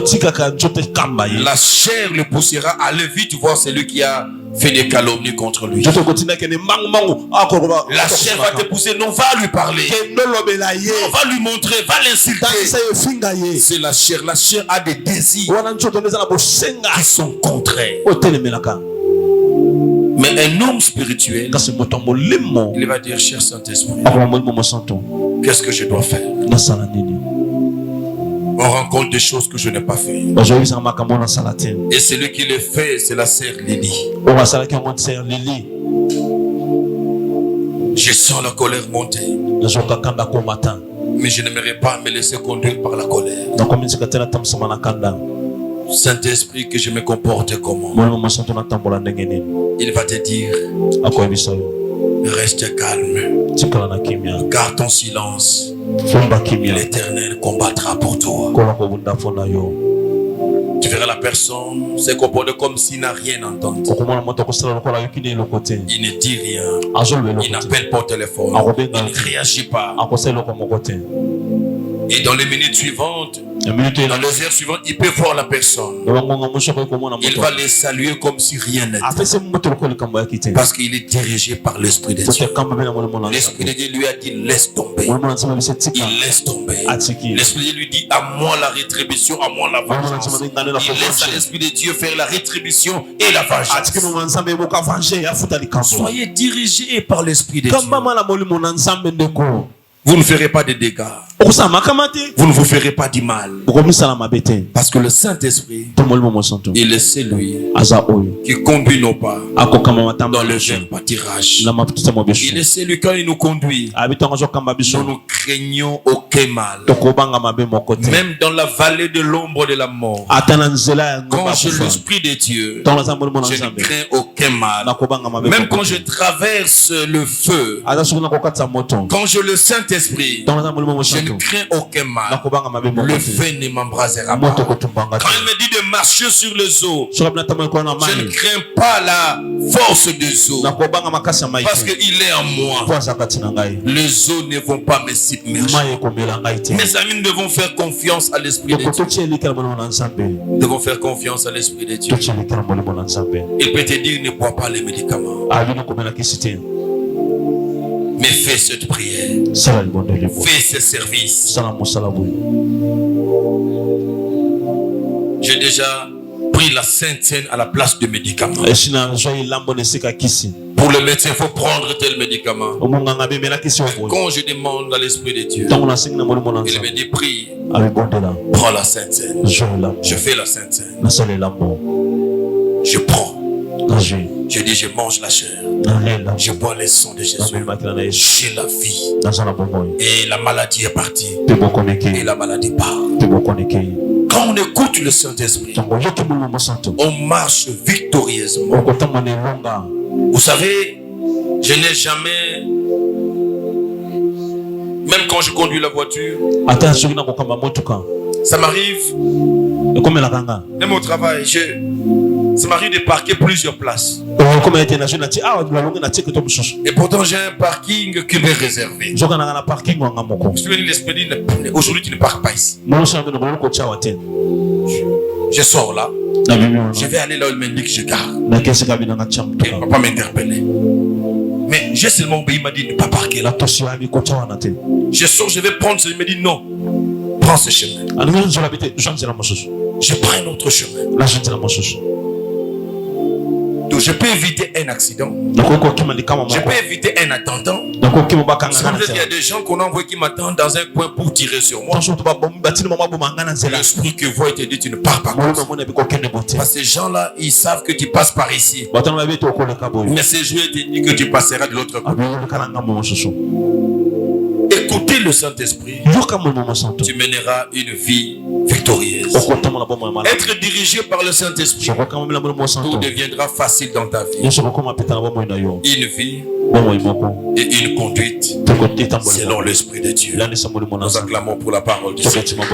Speaker 1: chair le poussera à aller vite voir celui qui a fait des calomnies contre lui. La chair va te pousser, non, va lui parler. Non, va lui montrer, va l'insulter. C'est la chair. La chair a des désirs qui sont contraires. Mais un homme spirituel, il va dire, cher Saint-Esprit, qu'est-ce que je dois faire? On rencontre des choses que je n'ai pas fait. Et celui qui le fait, c'est la sœur Lily. Je sens la colère monter. Mais je n'aimerais pas me laisser conduire par la colère. Saint-Esprit, que je me comporte comment? Il va te dire, reste calme, garde ton silence, l'Éternel combattra pour toi. Tu verras la personne se comporter comme s'il n'a rien entendu. Il ne dit rien, il n'appelle pas au téléphone, il ne réagit pas. Et dans les minutes suivantes, dans les heures suivantes, il peut voir la personne. Il va les saluer comme si rien n'était. Parce qu'il est dirigé par l'Esprit de Dieu. L'Esprit de Dieu lui a dit, laisse tomber. Il laisse tomber. L'Esprit de Dieu lui dit, à moi la rétribution, à moi la vengeance. Il laisse à l'Esprit de Dieu faire la rétribution et la vengeance. Soyez dirigés par l'Esprit de Dieu. Vous ne ferez pas de dégâts. Vous ne vous ferez pas du mal. Parce que le Saint-Esprit, il est celui qui conduit nos pas dans le jeune pâturage. Il est celui quand il nous conduit, nous ne craignons aucun mal. Même dans la vallée de l'ombre de la mort, quand j'ai l'Esprit de Dieu, je ne crains aucun mal. Même quand je traverse le feu, quand je le Saint-Esprit, je ne crains aucun mal. Le feu ne m'embrasera pas. Quand il me dit de marcher sur les eaux, je ne crains pas la force des eaux, parce qu'il est en moi. Les eaux ne vont pas me submerger. Mes amis, nous devons faire confiance à l'Esprit de Dieu. Nous devons faire confiance à l'Esprit de Dieu. Il peut te dire, ne bois pas les médicaments, mais fais cette prière, fais ce service. J'ai déjà pris la Sainte Seine à la place du médicament. Pour le médecin, il faut prendre tel médicament. Quand je demande à l'Esprit de Dieu, il me dit, prie, prends la Sainte Seine. Je fais la Sainte Seine. Je prends. Je dis, je mange la chair. Je bois les sangs de Jésus. J'ai la vie. Et la maladie est partie. Et la maladie part. Quand on écoute le Saint-Esprit, on marche victorieusement. Vous savez, je n'ai jamais, même quand je conduis la voiture, Ça m'arrive, même au travail, ça m'arrive de parquer plusieurs places. Et pourtant, j'ai un parking qui m'est réservé. Je me dis, l'esprit dit, aujourd'hui, tu ne pars pas ici. Je sors là. Je vais aller là où il m'indique que je garde. Il ne va pas m'interpeller. Mais j'ai seulement obéi, il m'a dit, ne pas parquer là. Je sors, je vais prendre ce. Il me dit, non. Prends ce chemin. Je prends un autre chemin. Donc je peux éviter un accident. Je peux éviter un attentat. Il y a des gens qu'on envoie qui m'attendent dans un coin pour tirer sur moi. L'esprit que voit et te dit, tu ne pars pas comme ça. Parce que ces gens-là, ils savent que tu passes par ici. Mais ces jours, ils te disent que tu passeras de l'autre côté. Écoutez le Saint-Esprit, tu mèneras une vie victorieuse. Être dirigé par le Saint-Esprit, tout deviendra facile dans ta vie. Une vie et une conduite selon l'Esprit de Dieu. Nous acclamons pour la parole du Seigneur.